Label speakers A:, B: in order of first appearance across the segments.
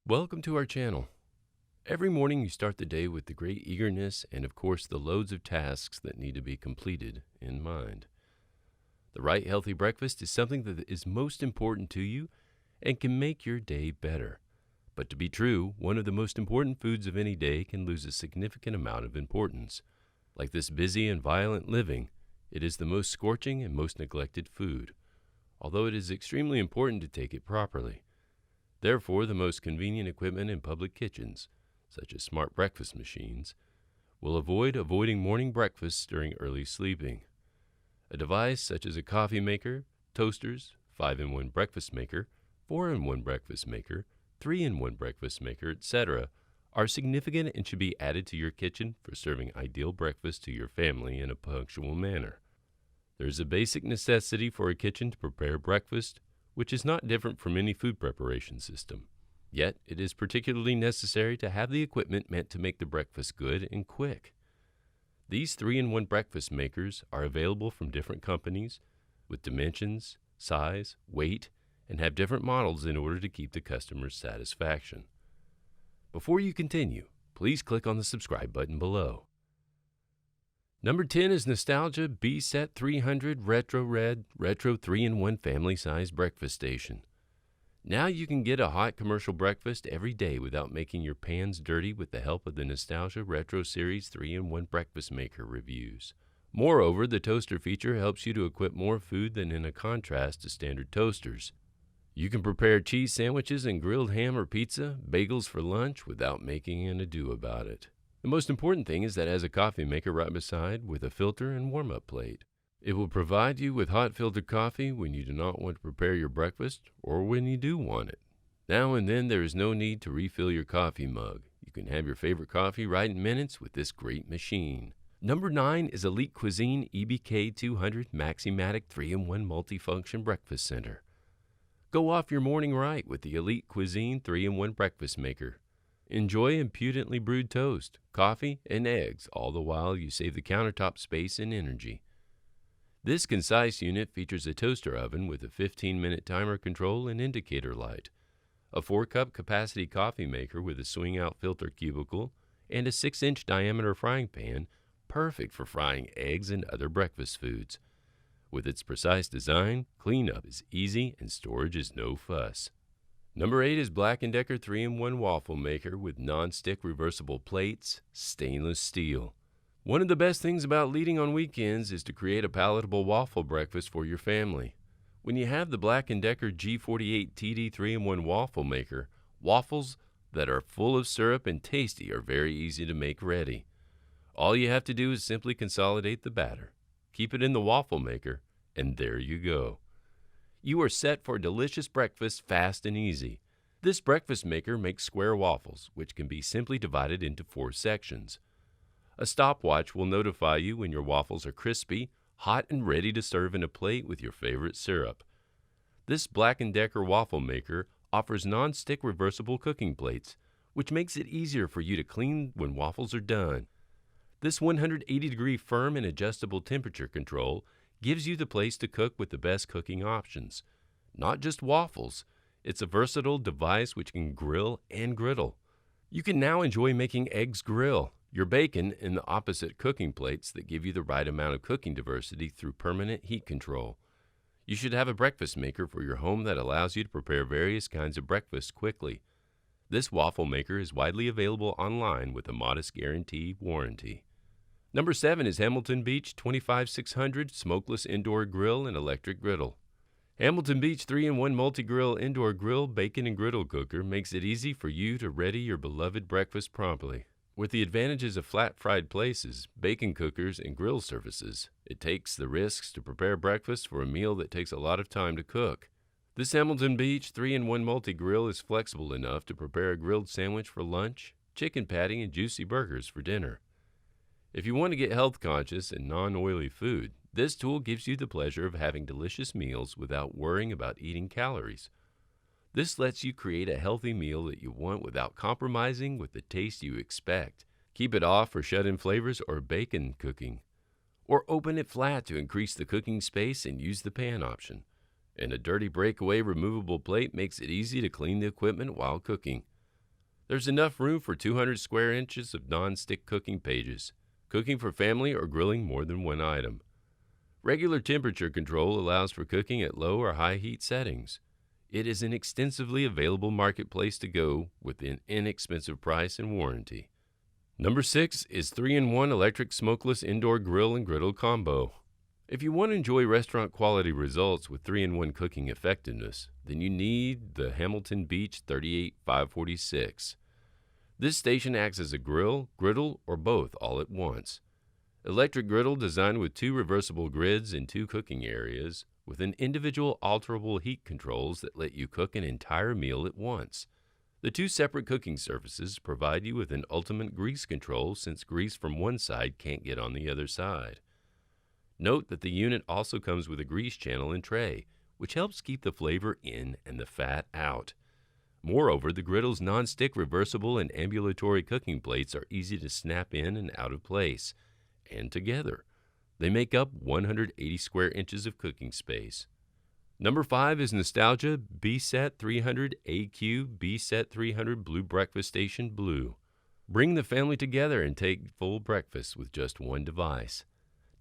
A: Welcome to our channel. Every morning you start the day with the great eagerness and of course the loads of tasks that need to be completed in mind. The right healthy breakfast is something that is most important to you and can make your day better. But to be true, one of the most important foods of any day can lose a significant amount of importance. Like this busy and violent living, it is the most scorching and most neglected food, although it is extremely important to take it properly. Therefore, the most convenient equipment in public kitchens, such as smart breakfast machines, will avoiding morning breakfasts during early sleeping. A device such as a coffee maker, toasters, 5-in-1 breakfast maker, 4-in-1 breakfast maker, 3-in-1 breakfast maker, etc., are significant and should be added to your kitchen for serving ideal breakfast to your family in a punctual manner. There is a basic necessity for a kitchen to prepare breakfast, which is not different from any food preparation system. Yet, it is particularly necessary to have the equipment meant to make the breakfast good and quick. These 3-in-1 breakfast makers are available from different companies with dimensions, size, weight, and have different models in order to keep the customer's satisfaction. Before you continue, please click on the subscribe button below. Number 10 is Nostalgia B-Set 300 Retro Red Retro 3-in-1 Family Size Breakfast Station. Now you can get a hot commercial breakfast every day without making your pans dirty with the help of the Nostalgia Retro Series 3-in-1 Breakfast Maker reviews. Moreover, the toaster feature helps you to equip more food than in a contrast to standard toasters. You can prepare cheese sandwiches and grilled ham or pizza, bagels for lunch without making an ado about it. The most important thing is that it has a coffee maker right beside with a filter and warm-up plate. It will provide you with hot filtered coffee when you do not want to prepare your breakfast or when you do want it. Now and then there is no need to refill your coffee mug. You can have your favorite coffee right in minutes with this great machine. Number 9 is Elite Cuisine EBK 200 MAXI-MATIC 3-in-1 Multifunction Breakfast Center. Go off your morning right with the Elite Cuisine 3-in-1 Breakfast Maker. Enjoy impudently brewed toast, coffee, and eggs, all the while you save the countertop space and energy. This concise unit features a toaster oven with a 15-minute timer control and indicator light, a 4-cup capacity coffee maker with a swing-out filter cubicle, and a 6-inch diameter frying pan, perfect for frying eggs and other breakfast foods. With its precise design, cleanup is easy and storage is no fuss. Number 8 is BLACK+DECKER 3-in-1 Waffle Maker with non-stick reversible plates, stainless steel. One of the best things about leading on weekends is to create a palatable waffle breakfast for your family. When you have the BLACK+DECKER G48 TD 3-in-1 Waffle Maker, waffles that are full of syrup and tasty are very easy to make ready. All you have to do is simply consolidate the batter, keep it in the waffle maker, and there you go. You are set for a delicious breakfast fast and easy. This breakfast maker makes square waffles, which can be simply divided into 4 sections. A stopwatch will notify you when your waffles are crispy, hot, and ready to serve in a plate with your favorite syrup. This BLACK+DECKER waffle maker offers non-stick reversible cooking plates, which makes it easier for you to clean when waffles are done. This 180-degree firm and adjustable temperature control gives you the place to cook with the best cooking options. Not just waffles, it's a versatile device which can grill and griddle. You can now enjoy making eggs grill, your bacon in the opposite cooking plates that give you the right amount of cooking diversity through permanent heat control. You should have a breakfast maker for your home that allows you to prepare various kinds of breakfasts quickly. This waffle maker is widely available online with a modest guarantee warranty. Number 7 is Hamilton Beach 25600 Smokeless Indoor Grill and Electric Griddle. Hamilton Beach 3-in-1 Multi-Grill Indoor Grill Bacon and Griddle Cooker makes it easy for you to ready your beloved breakfast promptly. With the advantages of flat-fried places, bacon cookers, and grill surfaces, it takes the risks to prepare breakfast for a meal that takes a lot of time to cook. This Hamilton Beach 3-in-1 Multi-Grill is flexible enough to prepare a grilled sandwich for lunch, chicken patty, and juicy burgers for dinner. If you want to get health conscious and non-oily food, this tool gives you the pleasure of having delicious meals without worrying about eating calories. This lets you create a healthy meal that you want without compromising with the taste you expect. Keep it off for shut-in flavors or bacon cooking. Or open it flat to increase the cooking space and use the pan option. And a dirty breakaway removable plate makes it easy to clean the equipment while cooking. There's enough room for 200 square inches of non-stick cooking pages, cooking for family or grilling more than one item. Regular temperature control allows for cooking at low or high heat settings. It is an extensively available marketplace to go with an inexpensive price and warranty. Number 6 is 3-in-1 electric smokeless indoor grill and griddle combo. If you want to enjoy restaurant quality results with 3-in-1 cooking effectiveness, then you need the Hamilton Beach 38546. This station acts as a grill, griddle, or both all at once. Electric griddle designed with 2 reversible grids and 2 cooking areas with an individual alterable heat controls that let you cook an entire meal at once. The 2 separate cooking surfaces provide you with an ultimate grease control since grease from one side can't get on the other side. Note that the unit also comes with a grease channel and tray, which helps keep the flavor in and the fat out. Moreover, the griddle's non-stick reversible and ambulatory cooking plates are easy to snap in and out of place, and together. They make up 180 square inches of cooking space. Number 5 is Nostalgia B-Set 300 AQ B-Set 300 Blue Breakfast Station Blue. Bring the family together and take full breakfast with just one device.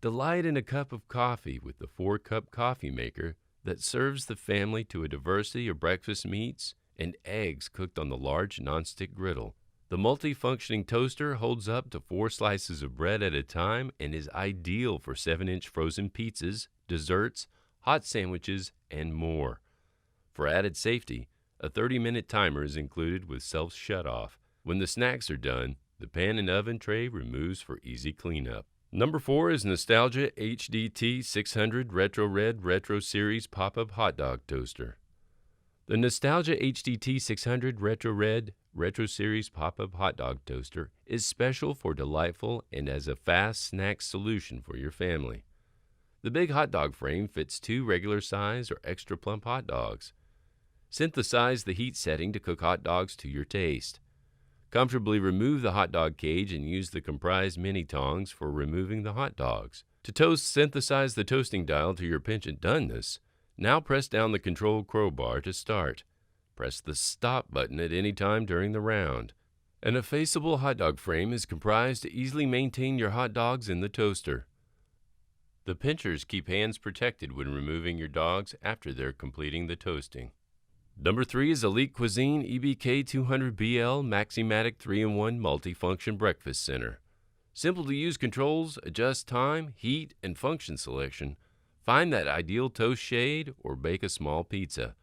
A: Delight in a cup of coffee with the 4-cup coffee maker that serves the family to a diversity of breakfast meats and eggs cooked on the large nonstick griddle. The multifunctioning toaster holds up to 4 slices of bread at a time and is ideal for 7-inch frozen pizzas, desserts, hot sandwiches, and more. For added safety, a 30-minute timer is included with self-shutoff. When the snacks are done, the pan and oven tray removes for easy cleanup. Number 4 is Nostalgia HDT 600 Retro Red Retro Series Pop-Up Hot Dog Toaster. The Nostalgia HDT 600 Retro Red Retro Series Pop-Up Hot Dog Toaster is special for delightful and as a fast snack solution for your family. The big hot dog frame fits 2 regular size or extra plump hot dogs. Synthesize the heat setting to cook hot dogs to your taste. Comfortably remove the hot dog cage and use the comprised mini tongs for removing the hot dogs. To toast, synthesize the toasting dial to your penchant doneness. Now press down the control crowbar to start. Press the stop button at any time during the round. An effaceable hot dog frame is comprised to easily maintain your hot dogs in the toaster. The pinchers keep hands protected when removing your dogs after they're completing the toasting. Number 3 is Elite Cuisine EBK 200BL MAXI-MATIC 3-in-1 Multifunction Breakfast Center. Simple to use controls, adjust time, heat, and function selection. Find that ideal toast shade or bake a small pizza.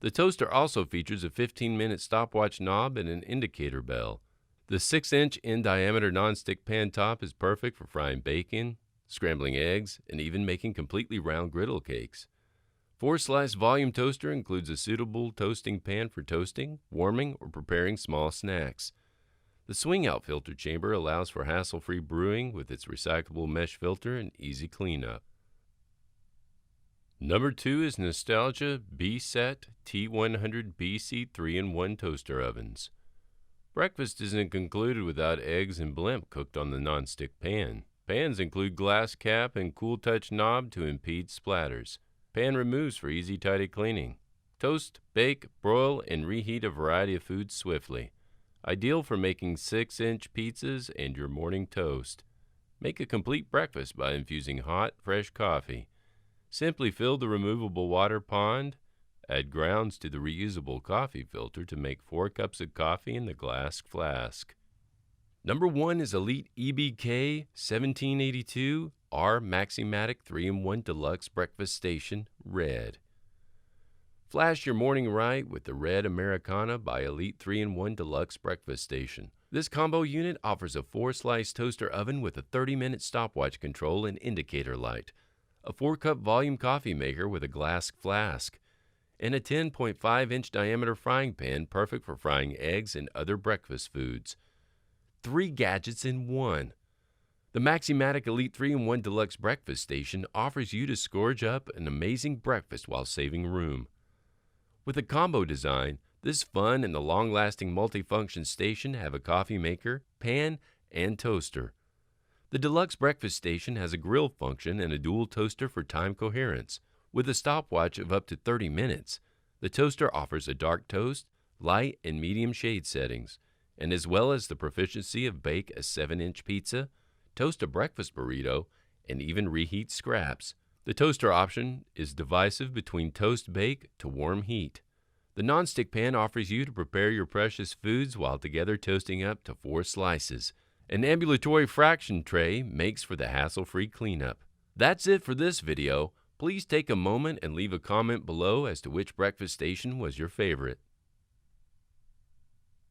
A: The toaster also features a 15-minute stopwatch knob and an indicator bell. The 6-inch in diameter nonstick pan top is perfect for frying bacon, scrambling eggs, and even making completely round griddle cakes. 4-slice volume toaster includes a suitable toasting pan for toasting, warming, or preparing small snacks. The swing-out filter chamber allows for hassle-free brewing with its recyclable mesh filter and easy cleanup. Number 2 is Nostalgia B-Set T100 BC 3-in-1 Toaster Ovens. Breakfast isn't concluded without eggs and blimp cooked on the nonstick pan. Pans include glass cap and cool touch knob to impede splatters. Pan removes for easy, tidy cleaning. Toast, bake, broil, and reheat a variety of foods swiftly. Ideal for making 6-inch pizzas and your morning toast. Make a complete breakfast by infusing hot, fresh coffee. Simply fill the removable water pond. Add grounds to the reusable coffee filter to make 4 cups of coffee in the glass flask. Number 1 is Elite EBK 1782 R MAXI-MATIC 3-in-1 Deluxe Breakfast Station Red. Flash your morning right with the Red Americana by Elite 3-in-1 Deluxe Breakfast Station. This combo unit offers a 4-slice toaster oven with a 30-minute stopwatch control and indicator light, a 4-cup volume coffee maker with a glass flask, and a 10.5-inch diameter frying pan perfect for frying eggs and other breakfast foods. 3 gadgets in one. The MAXI-MATIC Elite 3-in-1 Deluxe Breakfast Station offers you to scourge up an amazing breakfast while saving room. With a combo design, this fun and the long-lasting multifunction station have a coffee maker, pan, and toaster. The Deluxe Breakfast Station has a grill function and a dual toaster for time coherence. With a stopwatch of up to 30 minutes, the toaster offers a dark toast, light, and medium shade settings. and as well as the proficiency of bake a 7-inch pizza, toast a breakfast burrito, and even reheat scraps. The toaster option is divisive between toast bake to warm heat. The nonstick pan offers you to prepare your precious foods while together toasting up to 4 slices. An ambulatory fraction tray makes for the hassle-free cleanup. That's it for this video. Please take a moment and leave a comment below as to which breakfast station was your favorite.